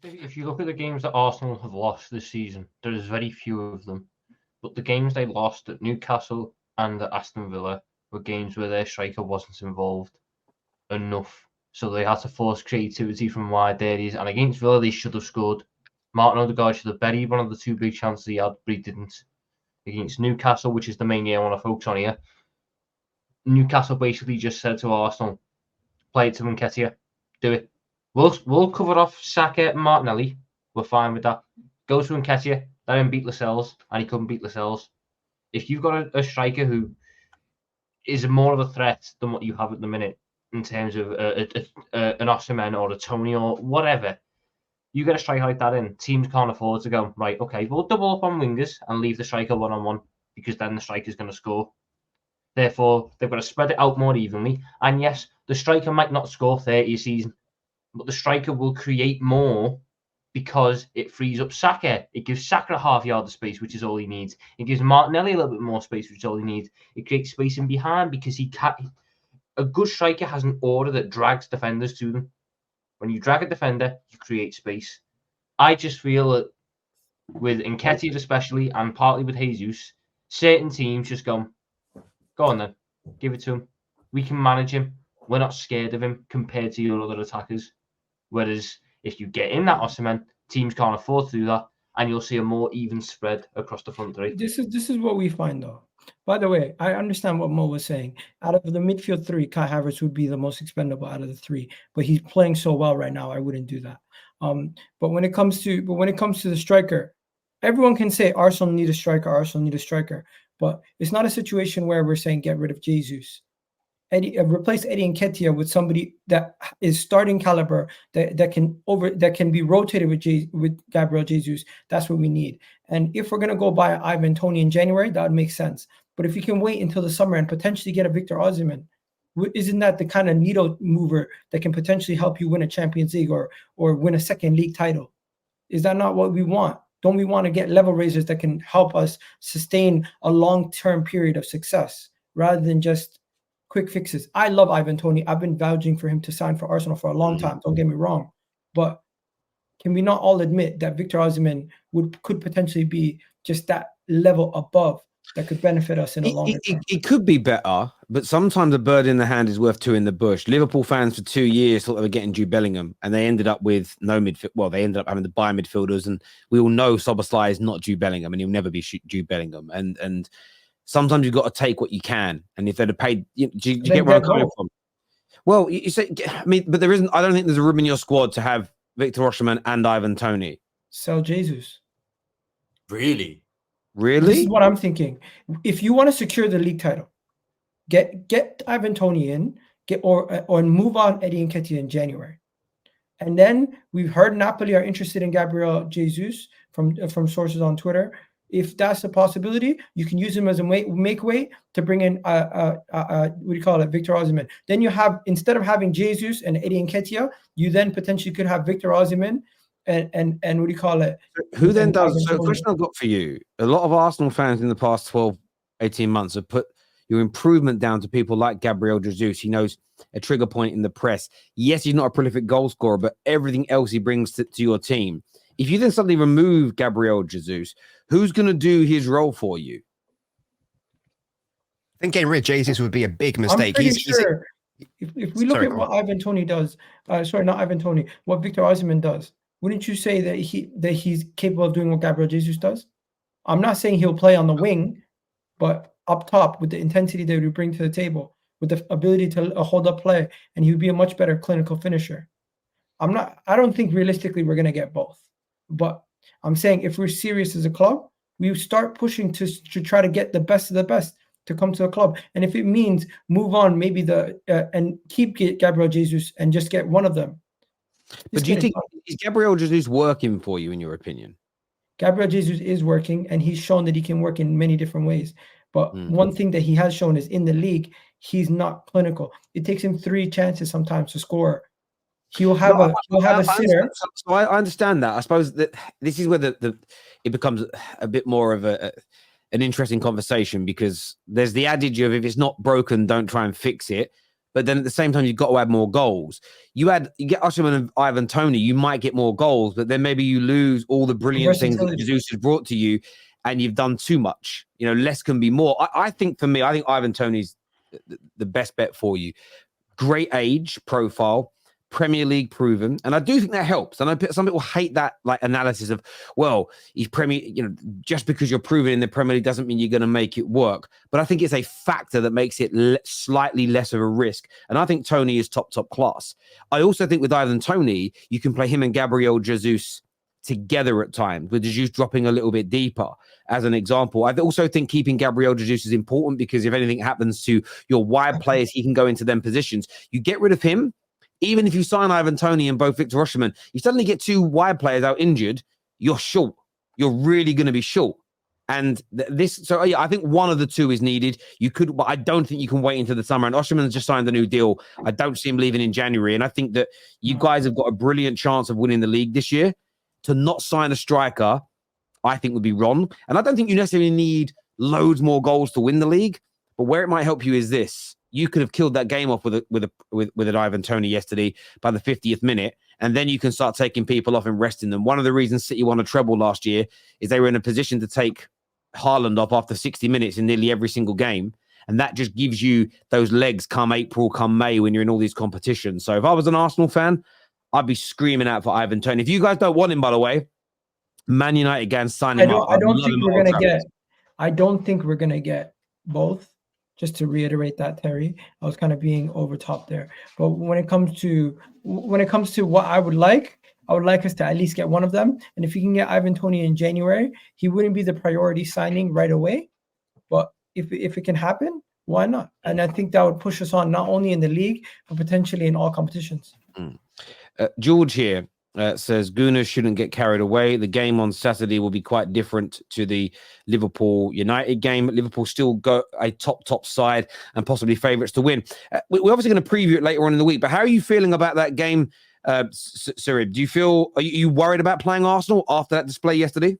if you look at the games that Arsenal have lost this season, there is very few of them. But the games they lost at Newcastle and at Aston Villa were games where their striker wasn't involved enough. So they had to force creativity from wide areas. And against Villa, they should have scored. Martin Odegaard should have buried one of the two big chances he had, but he didn't. Against Newcastle, which is the main game I want to focus on here, Newcastle basically just said to Arsenal, play it to Nketiah, do it. We'll cover off Saka and Martinelli. We're fine with that. Go to Nketiah, let him beat Lascelles, and he couldn't beat Lascelles. If you've got a striker who is more of a threat than what you have at the minute in terms of an Osimhen or a Tony or whatever, you get a striker like that in, teams can't afford to go, right, okay, we'll double up on wingers and leave the striker one-on-one because then the striker's going to score. Therefore, they've got to spread it out more evenly. And yes, the striker might not score 30 a season, but the striker will create more because it frees up Saka. It gives Saka a half yard of space, which is all he needs. It gives Martinelli a little bit more space, which is all he needs. It creates space in behind because a good striker has an aura that drags defenders to them. When you drag a defender, you create space. I just feel that with Nketiah especially, and partly with Jesus, certain teams just go on then, give it to him. We can manage him. We're not scared of him compared to your other attackers. Whereas if you get in that Osimhen, teams can't afford to do that, and you'll see a more even spread across the front three. This is what we find, though. By the way, I understand what Mo was saying. Out of the midfield three, Kai Havertz would be the most expendable out of the three, but he's playing so well right now. I wouldn't do that. But when it comes to the striker, everyone can say Arsenal need a striker, but it's not a situation where we're saying get rid of Jesus. Replace Eddie Nketiah with somebody that is starting caliber that can be rotated with Gabriel Jesus. That's what we need. And if we're gonna go buy Ivan Toney in January, that would make sense. But if we can wait until the summer and potentially get a Victor Osimhen, isn't that the kind of needle mover that can potentially help you win a Champions League or win a second league title? Is that not what we want? Don't we want to get level raisers that can help us sustain a long-term period of success rather than just quick fixes? I love Ivan Toney. I've been vouching for him to sign for Arsenal for a long time. Don't get me wrong. But can we not all admit that Victor Osimhen could potentially be just that level above that could benefit us in a longer term? It could be better, but sometimes a bird in the hand is worth two in the bush. Liverpool fans for 2 years thought they were getting Jude Bellingham, and they ended up with no midfield. Well, they ended up having to buy midfielders, and we all know Szoboszlai is not Jude Bellingham, and he'll never be Jude Bellingham. And sometimes you've got to take what you can. And if they'd have paid, do you get where I'm coming from? Well, you say, I mean, but there isn't. I don't think there's a room in your squad to have Victor Osimhen and Ivan Toney. Sell Jesus. Really? This is what I'm thinking. If you want to secure the league title, get Ivan Toney in, or move on Eddie Nketiah in January. And then we've heard Napoli are interested in Gabriel Jesus from sources on Twitter. If that's a possibility, you can use him as a make weight to bring in Victor Osimhen. Then you have, instead of having Jesus and Eddie Nketiah, you then potentially could have Victor Osimhen and Who then does? So, a question I've got for you: a lot of Arsenal fans in the past 12, 18 months have put your improvement down to people like Gabriel Jesus. He knows a trigger point in the press. Yes, he's not a prolific goal scorer, but everything else he brings to your team. If you then suddenly remove Gabriel Jesus, who's going to do his role for you? I think getting rid of Jesus would be a big mistake. I'm pretty sure if we look at what Ivan Toney does, what Victor Osimhen does, wouldn't you say that he's capable of doing what Gabriel Jesus does? I'm not saying he'll play on the wing, but up top with the intensity that he would bring to the table, with the ability to hold up play, and he would be a much better clinical finisher. I don't think realistically we're going to get both. But I'm saying if we're serious as a club, we start pushing to try to get the best of the best to come to the club. And if it means move on, maybe and keep Gabriel Jesus and just get one of them. But do you think is Gabriel Jesus working for you, in your opinion? Gabriel Jesus is working, and he's shown that he can work in many different ways. But one thing that he has shown is in the league, he's not clinical. It takes him 3 chances sometimes to score. He'll have a sitter. So I understand that. I suppose that this is where it becomes a bit more of an interesting conversation, because there's the adage of if it's not broken, don't try and fix it. but then at the same time, you've got to add more goals. You get Osimhen and Ivan Toney, you might get more goals, but then maybe you lose all the brilliant things that Jesus has brought to you, and you've done too much. You know, less can be more. I think for me, I think Ivan Toney's the best bet for you. Great age profile, Premier League proven, and I do think that helps. And I know some people hate that like analysis of, well, he's Premier, you know, just because you're proven in the Premier League doesn't mean you're going to make it work. But I think it's a factor that makes it slightly less of a risk. And I think Toney is top class. I also think with Ivan Toney, you can play him and Gabriel Jesus together at times, with Jesus dropping a little bit deeper as an example. I also think keeping Gabriel Jesus is important, because if anything happens to your wide players, he can go into them positions. You get rid of him, even if you sign Ivan Toney and both Victor Osimhen, you suddenly get two wide players out injured, you're short. You're really going to be short. And so yeah, I think one of the two is needed. You could, but I don't think you can wait into the summer. And Osimhen has just signed a new deal. I don't see him leaving in January. And I think that you guys have got a brilliant chance of winning the league this year. To not sign a striker, I think would be wrong. And I don't think you necessarily need loads more goals to win the league. But where it might help you is this: you could have killed that game off with an Ivan Toney yesterday by the 50th minute, and then you can start taking people off and resting them. One of the reasons City won a treble last year is they were in a position to take Haaland off after 60 minutes in nearly every single game. And that just gives you those legs come April, come May, when you're in all these competitions. So if I was an Arsenal fan, I'd be screaming out for Ivan Toney. If you guys don't want him, by the way, Man United can sign him up. I don't think we're gonna get both. Just to reiterate that, Terry, I was kind of being over top there. But when it comes to what I would like us to at least get one of them. And if you can get Ivan Toney in January, he wouldn't be the priority signing right away. But if it can happen, why not? And I think that would push us on not only in the league, but potentially in all competitions. George here says Gunnar shouldn't get carried away. The game on Saturday will be quite different to the Liverpool United game. Liverpool still go a top side and possibly favourites to win. We're obviously going to preview it later on in the week, but how are you feeling about that game, Sarib? Are you worried about playing Arsenal after that display yesterday?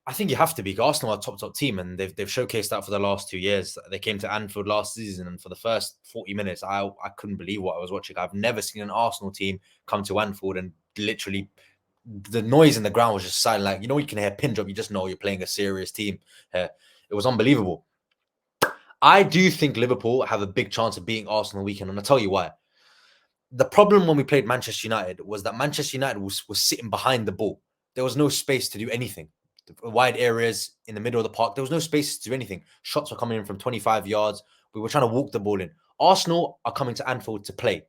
I think you have to be. Arsenal are a top team, and they've showcased that for the last 2 years. They came to Anfield last season, and for the first 40 minutes, I couldn't believe what I was watching. I've never seen an Arsenal team come to Anfield and literally the noise in the ground was just silent. Like, you know, you can hear a pin drop, you just know you're playing a serious team here. It was unbelievable. I do think Liverpool have a big chance of beating Arsenal weekend, and I'll tell you why. The problem when we played Manchester United was that Manchester United was sitting behind the ball. There was no space to do anything. Wide areas in the middle of the park, there was no space to do anything. Shots were coming in from 25 yards. We were trying to walk the ball in. Arsenal are coming to Anfield to play.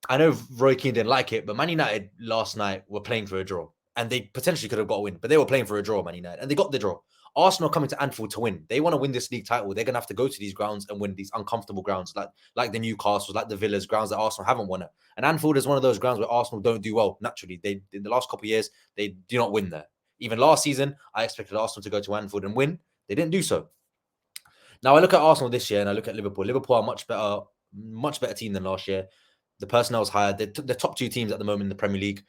I know Roy Keane didn't like it, but Man United last night were playing for a draw, and they potentially could have got a win, but they were playing for a draw, Man United, and they got the draw. Arsenal are coming to Anfield to win. They want to win this league title. They're going to have to go to these grounds and win these uncomfortable grounds, like the Newcastles, like the Villas, grounds that Arsenal haven't won at. And Anfield is one of those grounds where Arsenal don't do well naturally. They in the last couple of years, they do not win there. Even last season, I expected Arsenal to go to Anfield and win. They didn't do so. Now I look at Arsenal this year and I look at Liverpool. Liverpool are a much better team than last year. The personnel is higher. They're the top two teams at the moment in the Premier League.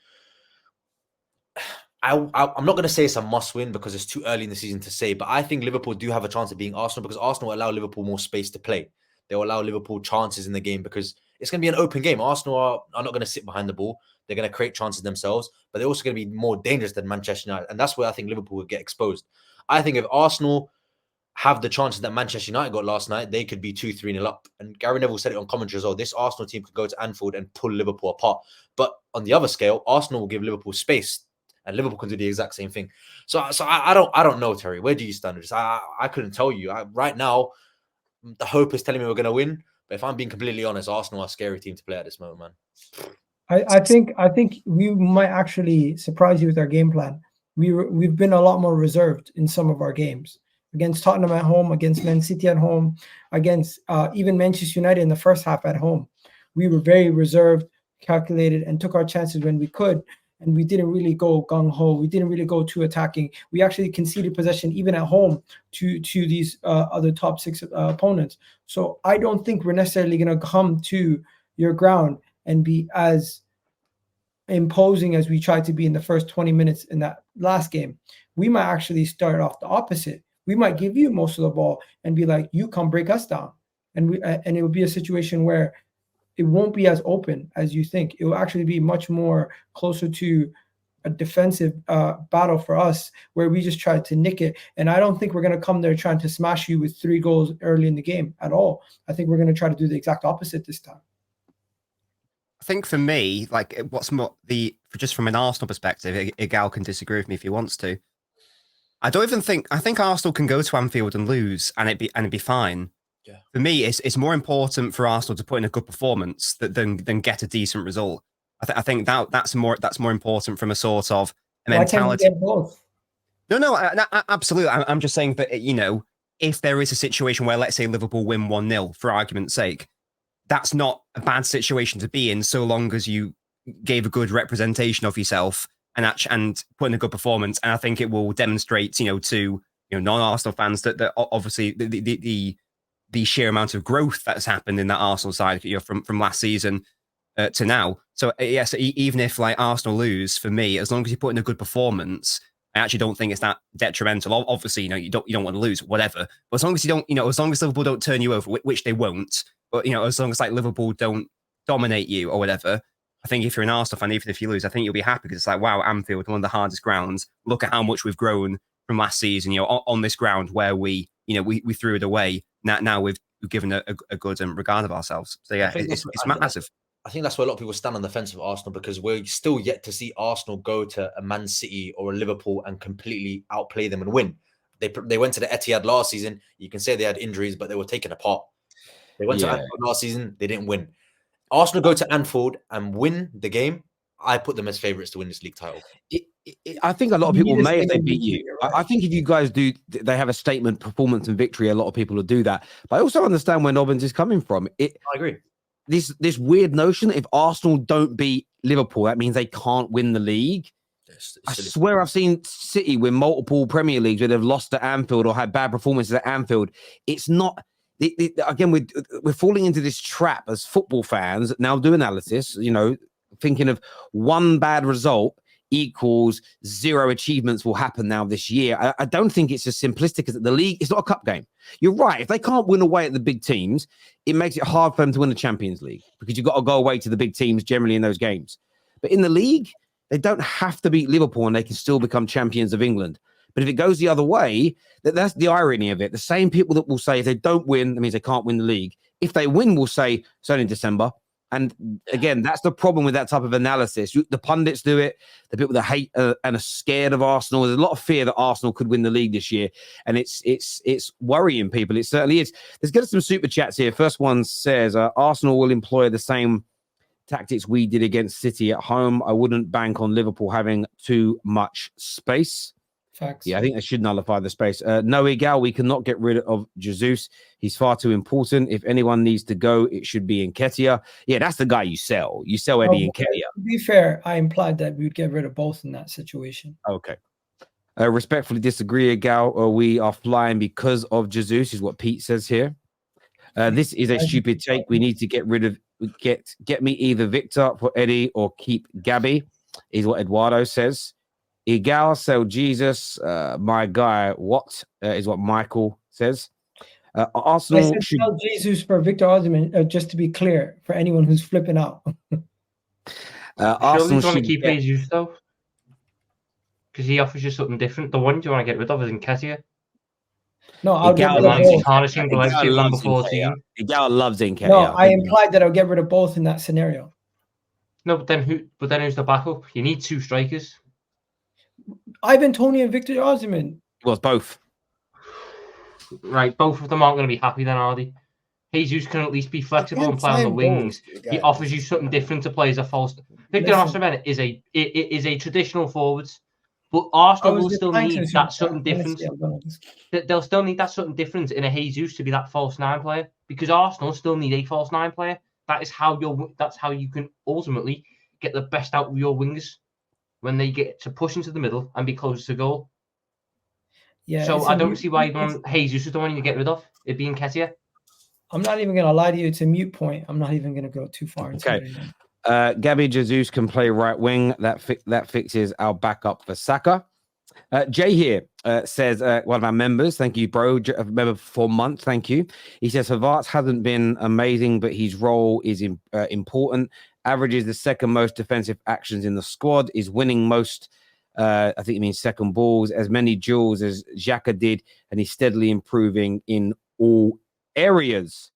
I'm not going to say it's a must-win because it's too early in the season to say, but I think Liverpool do have a chance of beating Arsenal because Arsenal will allow Liverpool more space to play. They will allow Liverpool chances in the game because it's going to be an open game. Arsenal are not going to sit behind the ball. They're going to create chances themselves, but they're also going to be more dangerous than Manchester United. And that's where I think Liverpool will get exposed. I think if Arsenal have the chances that Manchester United got last night, they could be 2-3-0 up. And Gary Neville said it on commentary as well. This Arsenal team could go to Anfield and pull Liverpool apart. But on the other scale, Arsenal will give Liverpool space and Liverpool can do the exact same thing. So I don't know, Terry. Where do you stand? I couldn't tell you. Right now, the hope is telling me we're going to win. But if I'm being completely honest, Arsenal are a scary team to play at this moment, man. I think we might actually surprise you with our game plan. We've been a lot more reserved in some of our games. Against Tottenham at home, against Man City at home, against even Manchester United in the first half at home. We were very reserved, calculated, and took our chances when we could. And we didn't really go gung-ho. We didn't really go too attacking. We actually conceded possession even at home to these other top six opponents. So I don't think we're necessarily going to come to your ground and be as imposing as we tried to be in the first 20 minutes in that last game. We might actually start off the opposite. We might give you most of the ball and be like, you come break us down. and it will be a situation where it won't be as open as you think. It will actually be much more closer to a defensive battle for us, where we just try to nick it. And I don't think we're going to come there trying to smash you with 3 goals early in the game at all. I think we're going to try to do the exact opposite this time. I think for me, like what's more just from an Arsenal perspective, Igal can disagree with me if he wants to. I think Arsenal can go to Anfield and lose and it'd be fine. Yeah. For me, it's more important for Arsenal to put in a good performance than get a decent result. I think that's more important from a sort of a mentality. Why can't we get both? No, absolutely. I'm just saying that, if there is a situation where, let's say, Liverpool win 1-0, for argument's sake, that's not a bad situation to be in, so long as you gave a good representation of yourself and put in a good performance. And I think it will demonstrate, to non-Arsenal fans that obviously the sheer amount of growth that's happened in that Arsenal side, from last season to now. So yes, even if like Arsenal lose, for me, as long as you put in a good performance, I actually don't think it's that detrimental. Obviously, you don't want to lose, whatever. But as long as you don't, as long as Liverpool don't turn you over, which they won't, but as long as like Liverpool don't dominate you or whatever, I think if you're an Arsenal fan, even if you lose, I think you'll be happy because it's like, wow, Anfield, one of the hardest grounds. Look at how much we've grown from last season. On this ground where we threw it away. Now we've given a good regard of ourselves. So yeah, it's massive. I think that's where a lot of people stand on the fence of Arsenal, because we're still yet to see Arsenal go to a Man City or a Liverpool and completely outplay them and win. They went to the Etihad last season. You can say they had injuries, but they were taken apart. They went to Anfield last season. They didn't win. Arsenal go to Anfield and win the game. I put them as favourites to win this league title. I think a lot of people may if they beat you. I think if you guys do, they have a statement performance and victory, a lot of people will do that. But I also understand where Nobbins is coming from. I agree. This weird notion that if Arsenal don't beat Liverpool, that means they can't win the league. I swear I've seen City win multiple Premier Leagues where they've lost at Anfield or had bad performances at Anfield. It's not... Again, we're falling into this trap as football fans. Now do analysis, thinking of one bad result equals 0 achievements will happen now this year. I don't think it's as simplistic as the league. It's not a cup game. You're right. If they can't win away at the big teams, it makes it hard for them to win the Champions League because you've got to go away to the big teams generally in those games. But in the league, they don't have to beat Liverpool and they can still become champions of England. But if it goes the other way, that's the irony of it. The same people that will say if they don't win, that means they can't win the league. If they win, we'll say it's only in December. And again, that's the problem with that type of analysis. The pundits do it. The people that hate and are scared of Arsenal. There's a lot of fear that Arsenal could win the league this year. And it's worrying people. It certainly is. Let's get some super chats here. First one says, Arsenal will employ the same tactics we did against City at home. I wouldn't bank on Liverpool having too much space. Facts. Yeah, I think they should nullify the space. No, Igal, we cannot get rid of Jesus. He's far too important. If anyone needs to go, it should be Nketiah. Yeah, that's the guy you sell. You sell Eddie Nketiah. To be fair, I implied that we would get rid of both in that situation. Okay. Respectfully disagree, Igal. We are flying because of Jesus, is what Pete says here. This is a stupid take. We need to get rid of get me either Victor for Eddie or keep Gabby, is what Eduardo says. Igal, sell Jesus, my guy. What is what Michael says? Arsenal should sell Jesus for Victor Osimhen. Just to be clear, for anyone who's flipping out. Arsenal should keep Jesus though, because he offers you something different. The one you want to get rid of is Nketiah. No, I'll get rid of both. Igal loves Nketiah. No, I implied that I'll get rid of both in that scenario. No, but then who's the backup? You need 2 strikers. Ivan Toney and Victor Osimhen. Well, it's both. Right, both of them aren't going to be happy then, are they? Jesus can at least be flexible and play on the wings. He offers you something different to play as a false. Victor Osimhen is a traditional forward, but Arsenal will still need that something different. They'll still need that something different in a Jesus to be that false 9 player, because Arsenal still need a false 9 player. That's how you can ultimately get the best out of your wingers when they get to push into the middle and be close to goal. Yeah. So I don't see why Jesus is the one you get rid of. It'd be Nketiah. I'm not even going to lie to you. It's a mute point. I'm not even going to go too far into it. Gabby Jesus can play right wing. That fixes our backup for Saka. Jay here says, one of our members, thank you, bro. A member for 4 months, thank you. He says, Havertz hasn't been amazing, but his role is important. Averages the second most defensive actions in the squad, is winning most, I think it means second balls, as many duels as Xhaka did, and he's steadily improving in all areas.